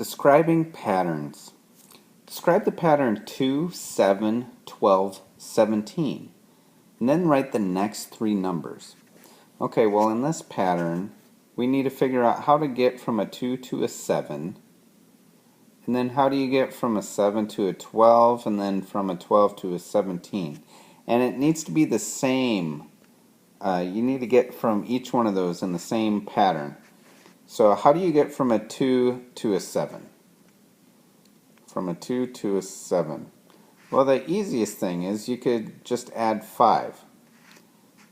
Describing patterns. Describe the pattern 2, 7, 12, 17, and then write the next three numbers. Okay, well in this pattern, we need to figure out how to get from a 2 to a 7, and then how do you get from a 7 to a 12, and then from a 12 to a 17. And it needs to be the same. You need to get from each one of those in the same pattern. So how do you get from a 2 to a 7? From a 2 to a 7. Well, the easiest thing is you could just add 5.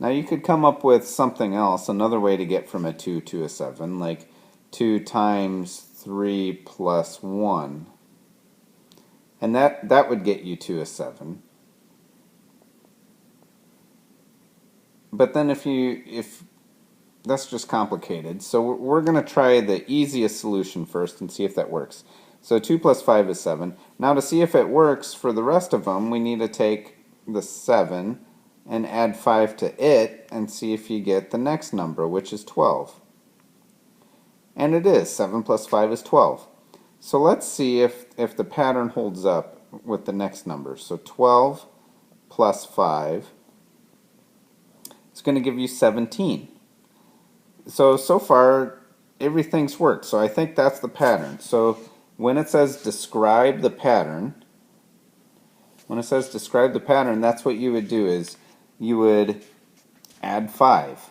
Now you could come up with something else, another way to get from a 2 to a 7, like 2 times 3 plus 1. And that would get you to a 7. But then if that's just complicated, so we're going to try the easiest solution first and see if that works. So 2 plus 5 is 7. Now to see if it works for the rest of them, we need to take the 7 and add 5 to it and see if you get the next number, which is 12. And it is. 7 plus 5 is 12. So let's see if the pattern holds up with the next number. So 12 plus 5 is going to give you 17. So far, everything's worked. So I think that's the pattern. So when it says describe the pattern, that's what you would do is you would add 5.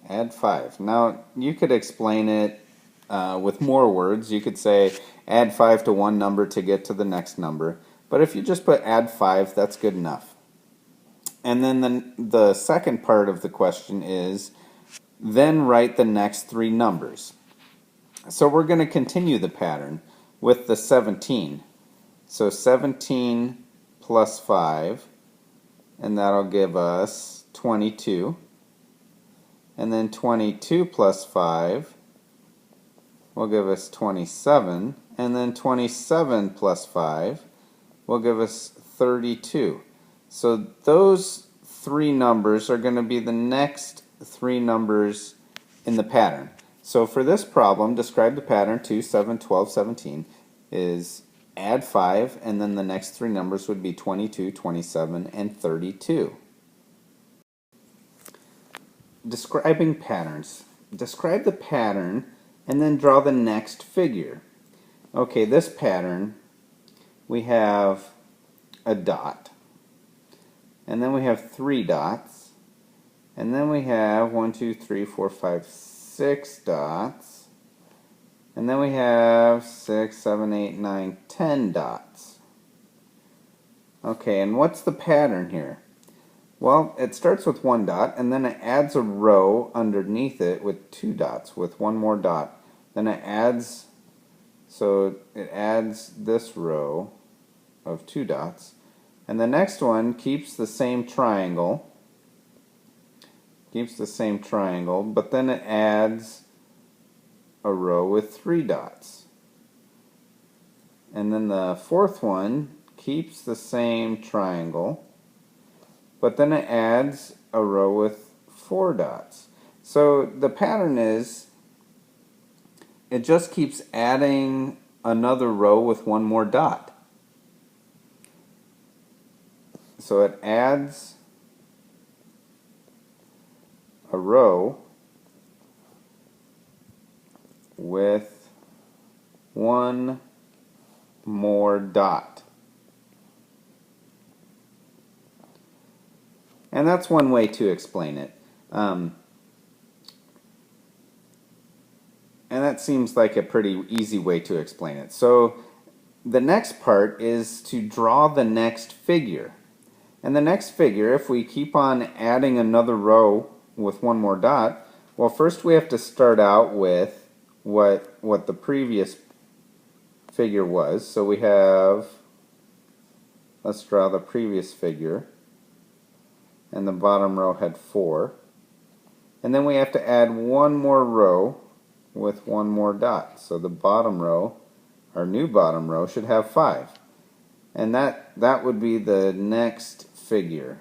Add 5. Now, you could explain it with more words. You could say add 5 to one number to get to the next number. But if you just put add 5, that's good enough. And then the second part of the question is, then write the next three numbers. So we're going to continue the pattern with the 17. So 17 plus 5, and that'll give us 22. And then 22 plus 5 will give us 27. And then 27 plus 5 will give us 32. So those three numbers are going to be the next three numbers in the pattern. So for this problem, describe the pattern 2, 7, 12, 17 is add 5, and then the next three numbers would be 22, 27, and 32. Describing patterns. Describe the pattern and then draw the next figure. Okay, this pattern, we have a dot. And then we have 3 dots. And then we have 1, 2, 3, 4, 5, 6 dots. And then we have 6, 7, 8, 9, 10 dots. Okay, and what's the pattern here? Well, it starts with 1 dot, and then it adds a row underneath it with 2 dots, with one more dot. Then it adds, so it adds this row of 2 dots. And the next one keeps the same triangle, but then it adds a row with 3 dots. And then the fourth one keeps the same triangle, but then it adds a row with 4 dots. So the pattern is, it just keeps adding another row with one more dot. So it adds a row with one more dot. And that's one way to explain it. And that seems like a pretty easy way to explain it. So the next part is to draw the next figure. And the next figure, if we keep on adding another row with one more dot, well, first we have to start out with what the previous figure was. So we have, let's draw the previous figure, and the bottom row had 4. And then we have to add one more row with one more dot. So the bottom row, our new bottom row, should have 5. And that would be the next figure.